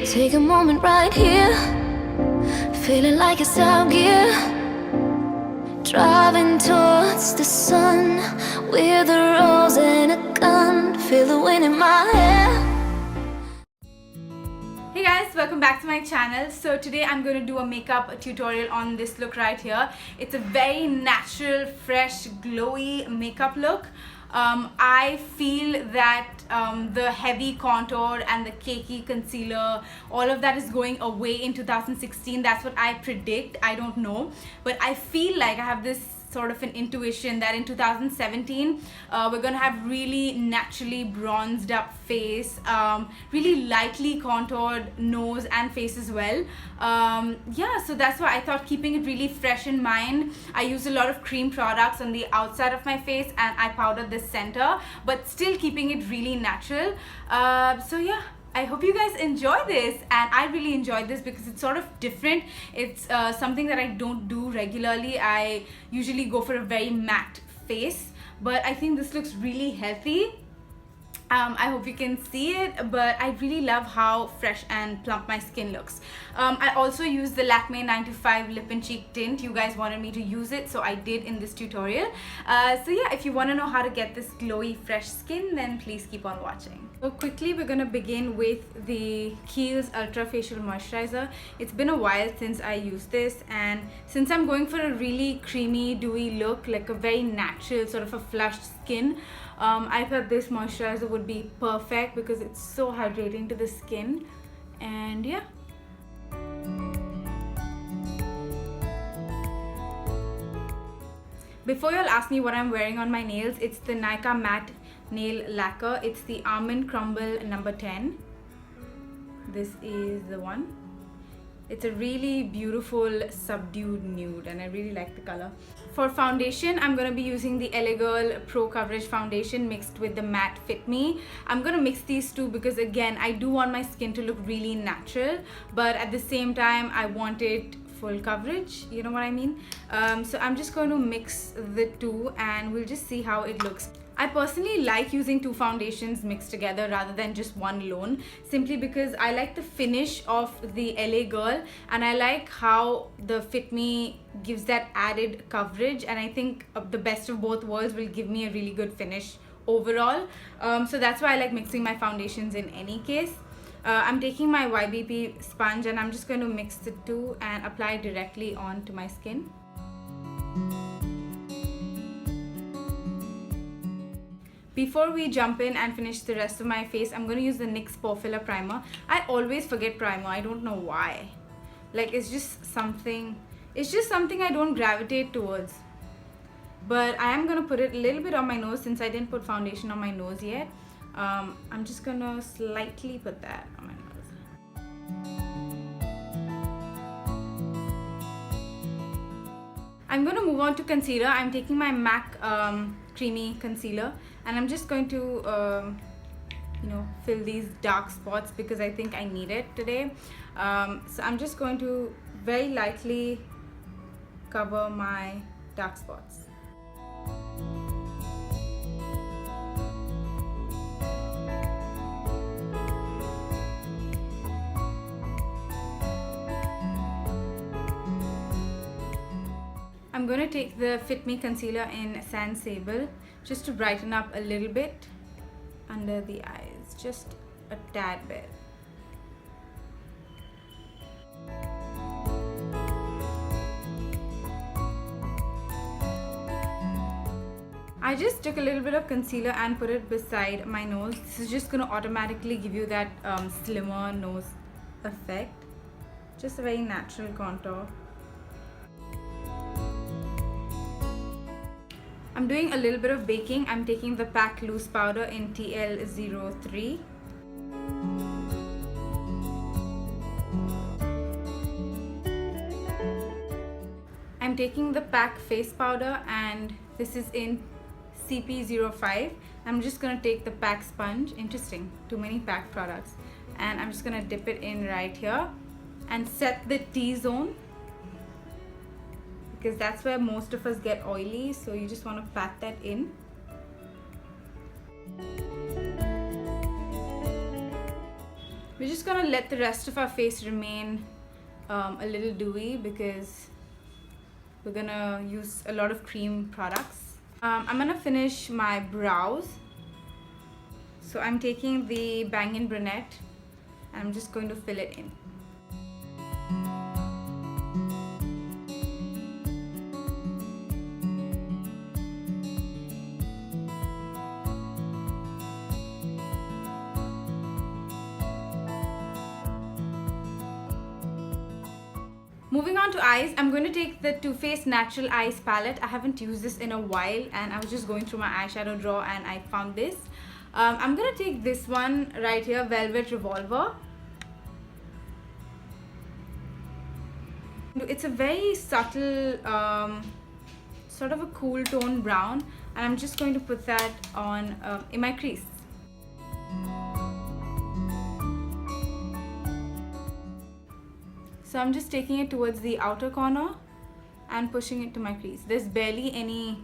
Take a moment right here, feeling like it's out gear. Driving towards the sun with a rose and a gun. Feel the wind in my hair. Hey guys, welcome back to my channel. So today I'm going to do a makeup tutorial on this look right here. It's a very natural, fresh, glowy makeup look. I feel that the heavy contour and the cakey concealer, all of that is going away in 2016. That's what I predict. I don't know, but I feel like I have this sort of an intuition that in 2017 we're gonna have really naturally bronzed up face, really lightly contoured nose and face as well. Yeah, so that's why I thought, keeping it really fresh in mind, I used a lot of cream products on the outside of my face and I powdered the center, but still keeping it really natural. So yeah, I hope you guys enjoy this, and I really enjoyed this because it's sort of different. It's something that I don't do regularly. I usually go for a very matte face, but I think this looks really healthy. I hope you can see it, but I really love how fresh and plump my skin looks. I also used the Lakme 95 lip and cheek tint. You guys wanted me to use it, so I did in this tutorial. So yeah, if you want to know how to get this glowy fresh skin, then please keep on watching. So quickly, we're gonna begin with the Kiehls Ultra Facial Moisturizer. It's been a while since I used this, and since I'm going for a really creamy, dewy look, like a very natural sort of a flushed skin, I thought this moisturizer would be perfect because it's so hydrating to the skin. And yeah, before you'll ask me what I'm wearing on my nails, it's the Nykaa Matte nail lacquer. It's the Almond Crumble number 10. This is the one. It's a really beautiful subdued nude and I really like the color. For foundation, I'm going to be using the LA Girl Pro Coverage Foundation mixed with the Matte Fit Me. I'm going to mix these two because, again, I do want my skin to look really natural, but at the same time I want it full coverage, you know what I mean? So I'm just going to mix the two and we'll just see how it looks. I personally like using two foundations mixed together rather than just one alone, simply because I like the finish of the LA Girl and I like how the Fit Me gives that added coverage, and I think the best of both worlds will give me a really good finish overall. So that's why I like mixing my foundations in any case. I'm taking my YBP sponge and I'm just going to mix the two and apply it directly onto my skin. Before we jump in and finish the rest of my face, I'm going to use the NYX Pore Filler Primer. I always forget primer. I don't know why. Like, it's just something I don't gravitate towards. But I am going to put it a little bit on my nose since I didn't put foundation on my nose yet. I'm just going to slightly put that on my nose. I'm going to move on to concealer. I'm taking my M.A.C Creamy Concealer and I'm just going to fill these dark spots because I think I need it today. So I'm just going to very lightly cover my dark spots. I'm going to take the Fit Me Concealer in Sand Sable just to brighten up a little bit under the eyes, just a tad bit. I just took a little bit of concealer and put it beside my nose. This is just going to automatically give you that slimmer nose effect. Just a very natural contour. I'm doing a little bit of baking. I'm taking the P.A.C Loose Powder in TL03. I'm taking the P.A.C Face Powder and this is in CP05. I'm just going to take the P.A.C Sponge. Interesting, too many P.A.C products. And I'm just going to dip it in right here and set the T-zone, because that's where most of us get oily, so you just want to pat that in. We're just gonna let the rest of our face remain a little dewy because we're gonna use a lot of cream products. I'm gonna finish my brows. So I'm taking the Bangin Brunette and I'm just going to fill it in. Moving on to eyes, I'm going to take the Too Faced Natural Eyes palette. I haven't used this in a while and I was just going through my eyeshadow drawer and I found this. I'm going to take this one right here, Velvet Revolver. It's a very subtle, sort of a cool tone brown, and I'm just going to put that on in my crease. So I'm just taking it towards the outer corner and pushing it to my crease. There's barely any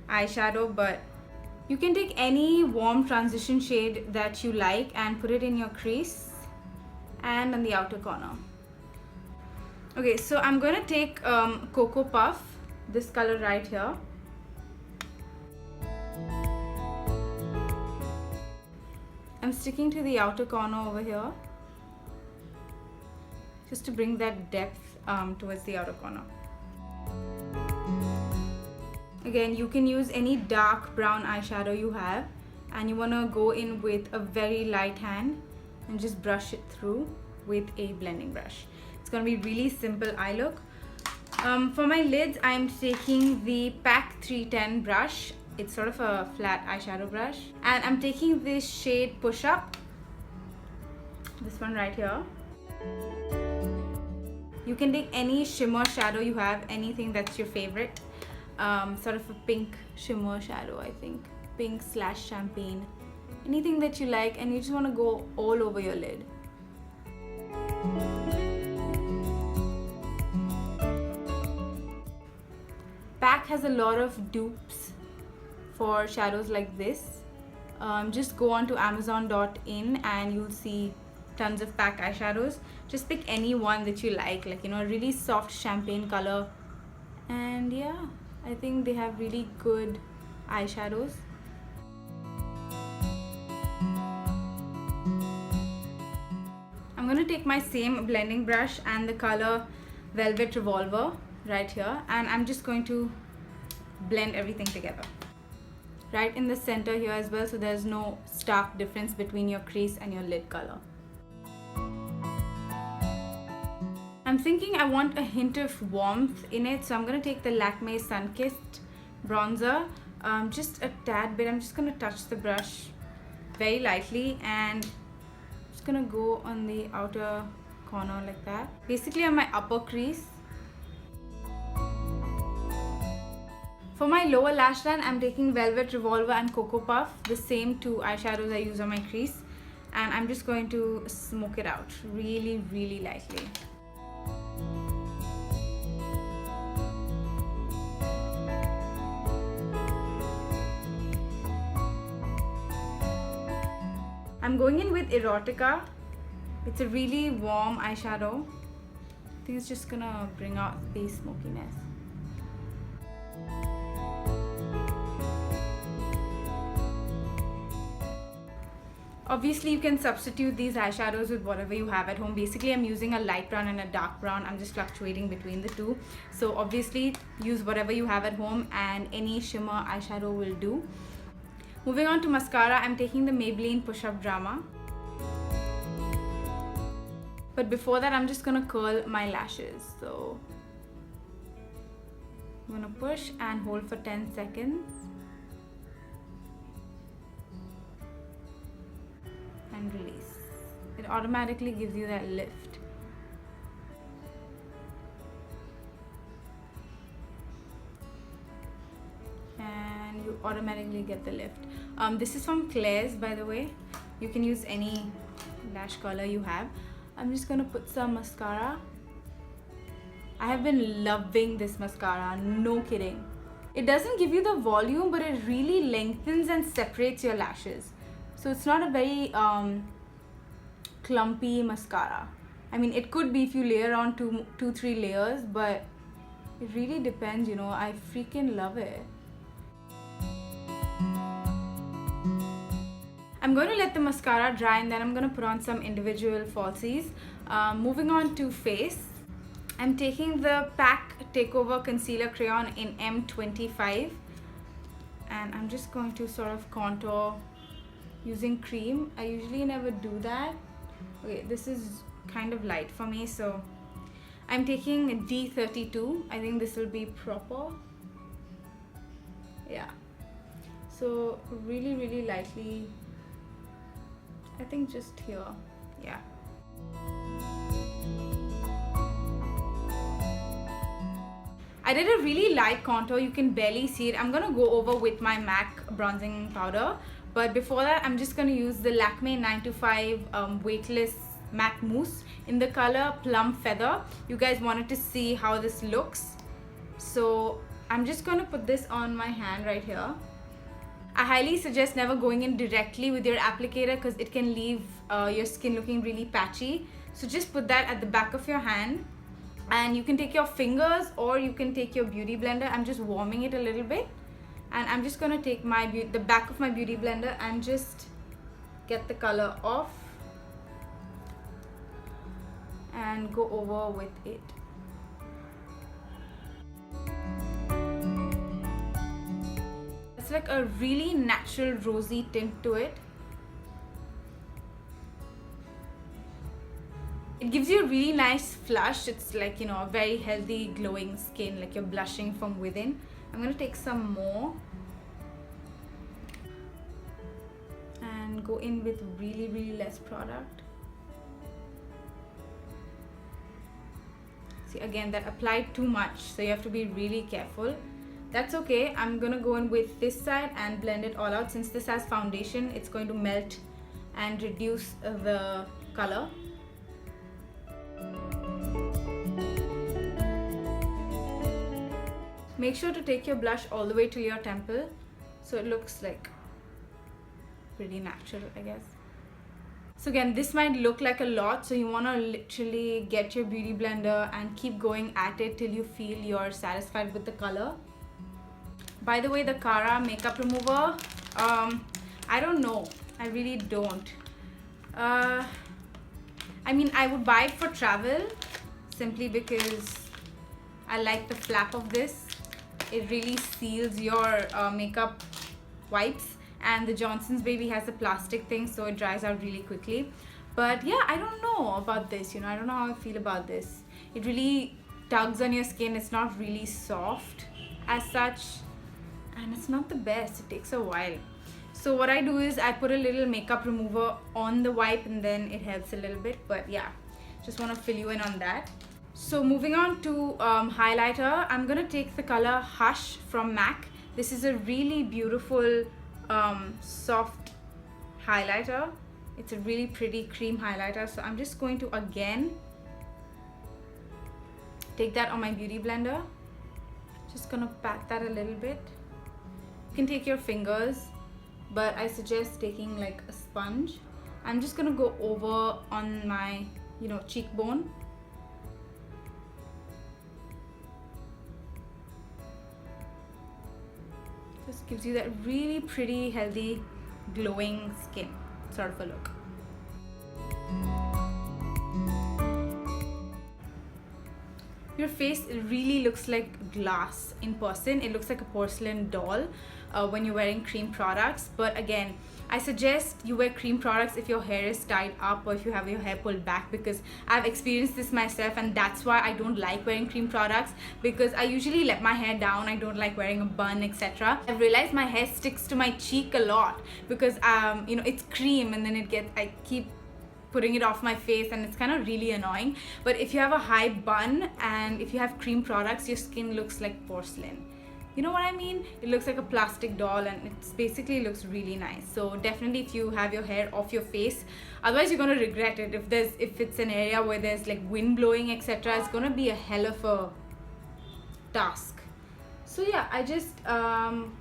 eyeshadow, but you can take any warm transition shade that you like and put it in your crease and on the outer corner. Okay, so I'm going to take Cocoa Puff, this color right here. I'm sticking to the outer corner over here, just to bring that depth towards the outer corner. Again, you can use any dark brown eyeshadow you have, and you want to go in with a very light hand and just brush it through with a blending brush. It's going to be really simple eye look. For my lids, I'm taking the P.A.C 310 brush. It's sort of a flat eyeshadow brush, and I'm taking this shade Push Up, this one right here. You can take any shimmer shadow you have, anything that's your favorite. Sort of a pink shimmer shadow, I think. Pink / champagne. Anything that you like, and you just want to go all over your lid. P.A.C has a lot of dupes for shadows like this. Just go on to amazon.in and you'll see tons of P.A.C eyeshadows. Just pick any one that you like, you know, a really soft champagne color. And yeah, I think they have really good eyeshadows. I'm going to take my same blending brush and the color Velvet Revolver right here, and I'm just going to blend everything together. Right in the center here as well, so there's no stark difference between your crease and your lid color. I'm thinking I want a hint of warmth in it, so I'm going to take the Lakme Sun-Kissed bronzer, just a tad bit. I'm just going to touch the brush very lightly and just going to go on the outer corner like that, basically on my upper crease. For my lower lash line, I'm taking Velvet Revolver and Cocoa Puff, the same two eyeshadows I use on my crease, and I'm just going to smoke it out really, really lightly. I'm going in with Erotica. It's a really warm eyeshadow. I think it's just gonna bring out the smokiness. Obviously, you can substitute these eyeshadows with whatever you have at home. Basically, I'm using a light brown and a dark brown. I'm just fluctuating between the two. So obviously, use whatever you have at home, and any shimmer eyeshadow will do. Moving on to mascara, I'm taking the Maybelline Push Up Drama. But before that, I'm just gonna curl my lashes. So I'm gonna push and hold for 10 seconds. And release. It automatically gives you that lift. And you automatically get the lift. This is from Claire's, by the way. You can use any lash color you have. I'm just gonna put some mascara. I have been loving this mascara, no kidding. It doesn't give you the volume, but it really lengthens and separates your lashes. So it's not a very clumpy mascara. I mean, it could be if you layer on two, 3 layers, but it really depends, you know. I freaking love it. I'm going to let the mascara dry and then I'm going to put on some individual falsies. Moving on to face, I'm taking the P.A.C Takeover Concealer Crayon in M25 and I'm just going to sort of contour using cream. I usually never do that. Okay, this is kind of light for me, so I'm taking D32. I think this will be proper. Yeah, so really lightly, I think just here. Yeah. I did a really light contour, you can barely see it. I'm gonna go over with my MAC bronzing powder, but before that I'm just gonna use the Lakme 925 weightless matte mousse in the color Plum Feather. You guys wanted to see how this looks, so I'm just gonna put this on my hand right here. I highly suggest never going in directly with your applicator because it can leave your skin looking really patchy. So just put that at the back of your hand, and you can take your fingers or you can take your beauty blender. I'm just warming it a little bit, and I'm just gonna take the back of my beauty blender and just get the color off and go over with it. It's like a really natural rosy tint to it. It gives you a really nice flush. It's like, you know, a very healthy glowing skin, like you're blushing from within. I'm gonna take some more and go in with really less product. See, again, that applied too much, so you have to be really careful. That's okay. I'm gonna go in with this side and blend it all out. Since this has foundation, it's going to melt and reduce the color. Make sure to take your blush all the way to your temple so it looks like pretty natural, I guess. So again, this might look like a lot, so you want to literally get your beauty blender and keep going at it till you feel you're satisfied with the color. By the way, the Cara makeup remover, I don't know. I really don't. I mean, I would buy it for travel simply because I like the flap of this. It really seals your makeup wipes, and the Johnson's Baby has a plastic thing, so it dries out really quickly. But yeah, I don't know about this, you know, I don't know how I feel about this. It really tugs on your skin. It's not really soft as such, and it's not the best. It takes a while. So what I do is I put a little makeup remover on the wipe and then it helps a little bit. But yeah, just want to fill you in on that. So moving on to highlighter, I'm gonna take the color Hush from MAC. This is a really beautiful soft highlighter. It's a really pretty cream highlighter. So I'm just going to again take that on my beauty blender. Just gonna pat that a little bit. You can take your fingers, but I suggest taking like a sponge. I'm just gonna go over on my, you know, cheekbone. Just gives you that really pretty, healthy, glowing skin sort of a look. Your face really looks like glass in person. It looks like a porcelain doll when you're wearing cream products. But again, I suggest you wear cream products if your hair is tied up or if you have your hair pulled back, because I've experienced this myself, and that's why I don't like wearing cream products, because I usually let my hair down. I don't like wearing a bun, etc. I've realized my hair sticks to my cheek a lot because you know, it's cream, and then I keep putting it off my face, and it's kind of really annoying. But if you have a high bun and if you have cream products, your skin looks like porcelain. You know what I mean? It looks like a plastic doll, and it basically looks really nice. So definitely, if you have your hair off your face, otherwise you're gonna regret it. If it's an area where there's like wind blowing, etc., it's gonna be a hell of a task. So yeah, I just I'm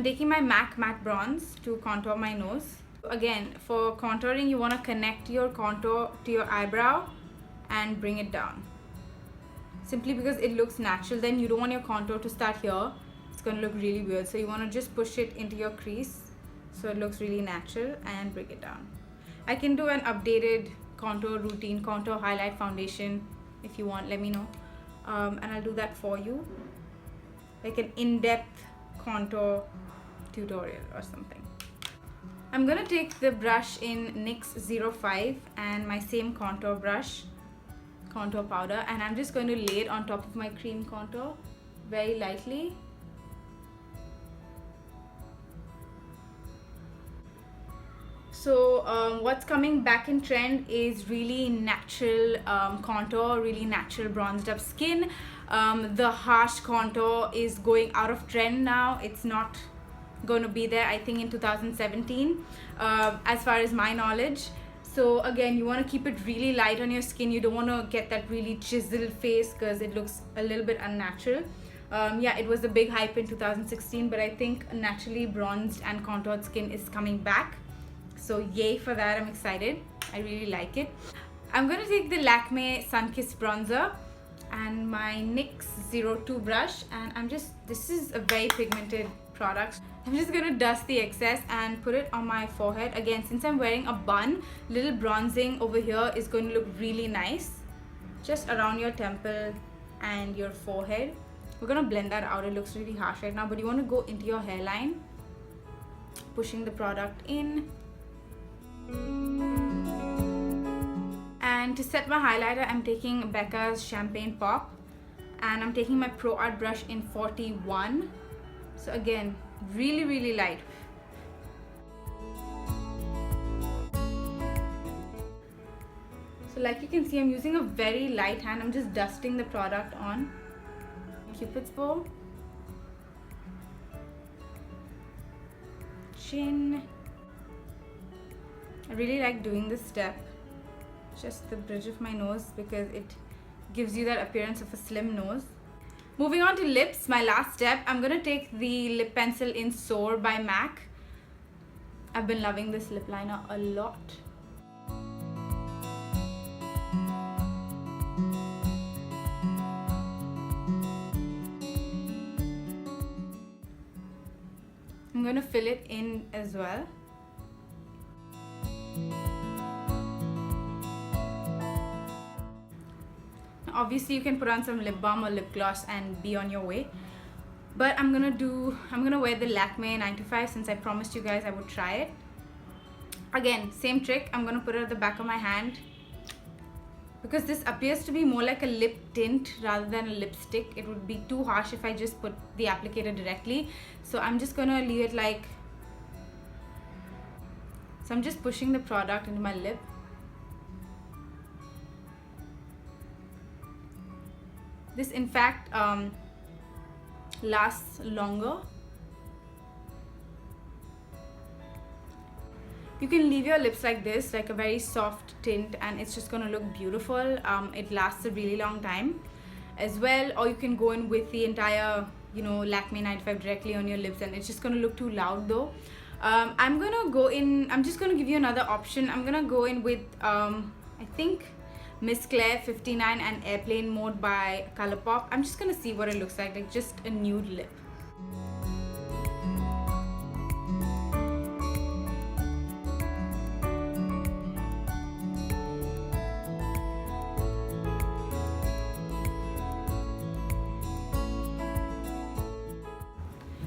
taking my MAC matte bronze to contour my nose. Again, for contouring, you want to connect your contour to your eyebrow and bring it down. Simply because it looks natural. Then you don't want your contour to start here. It's going to look really weird. So you want to just push it into your crease so it looks really natural and bring it down. I can do an updated contour routine, contour highlight foundation. If you want, let me know. And I'll do that for you. Like an in-depth contour tutorial or something. I'm gonna take the brush in NYX 05 and my same contour brush, contour powder, and I'm just going to lay it on top of my cream contour very lightly. So what's coming back in trend is really natural contour, really natural bronzed up skin. The harsh contour is going out of trend now. It's not going to be there, I think, in 2017 as far as my knowledge. So again, you want to keep it really light on your skin. You don't want to get that really chiseled face because it looks a little bit unnatural. Yeah, it was a big hype in 2016, but I think naturally bronzed and contoured skin is coming back. So yay for that, I'm excited. I really like it. I'm going to take the Lakme Sun-Kissed Bronzer and my NYX 02 brush, and this is a very pigmented product. I'm just going to dust the excess and put it on my forehead. Again, since I'm wearing a bun, little bronzing over here is going to look really nice. Just around your temple and your forehead. We're going to blend that out. It looks really harsh right now, but you want to go into your hairline, pushing the product in. And to set my highlighter, I'm taking Becca's Champagne Pop, and I'm taking my Pro Art brush in 41. So again, really light. So like you can see, I'm using a very light hand. I'm just dusting the product on. Cupid's bow, chin. I really like doing this step, just the bridge of my nose, because it gives you that appearance of a slim nose. Moving on to lips, my last step, I'm gonna take the lip pencil in Soar by MAC. I've been loving this lip liner a lot. I'm gonna fill it in as well. Obviously you can put on some lip balm or lip gloss and be on your way, but I'm gonna wear the Lakme 925 since I promised you guys I would try it. Again, same trick. I'm gonna put it at the back of my hand because this appears to be more like a lip tint rather than a lipstick. It would be too harsh if I just put the applicator directly, so I'm just gonna leave it like so. I'm just pushing the product into my lip. This in fact lasts longer. You can leave your lips like this, like a very soft tint, and it's just gonna look beautiful. It lasts a really long time as well. Or you can go in with the entire, Lakme 95 directly on your lips, and it's just gonna look too loud though. I'm just gonna give you another option. I'm gonna go in with I think Miss Claire 59 and Airplane Mode by Colourpop. I'm just gonna see what it looks like just a nude lip.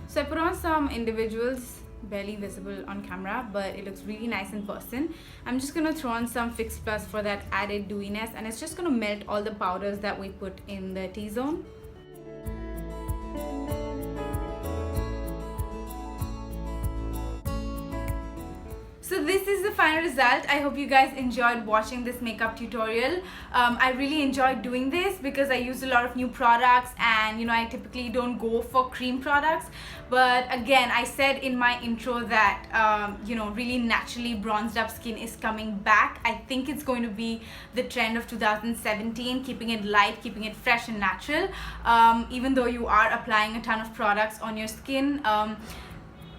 So I put on some individuals, barely visible on camera, but it looks really nice in person. I'm just gonna throw on some Fix Plus for that added dewiness, and it's just gonna melt all the powders that we put in the T-zone. So this is the final result. I hope you guys enjoyed watching this makeup tutorial. I really enjoyed doing this because I used a lot of new products, and I typically don't go for cream products. But again, I said in my intro that really naturally bronzed up skin is coming back. I think it's going to be the trend of 2017, keeping it light, keeping it fresh and natural, even though you are applying a ton of products on your skin.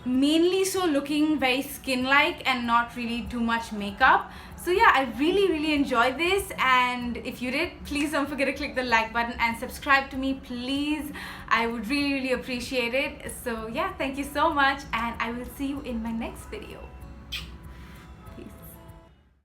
mainly so looking very skin-like and not really too much makeup. So yeah, I really enjoyed this, and if you did, please don't forget to click the like button and subscribe to me, please. I would really appreciate it. So yeah, thank you so much, and I will see you in my next video.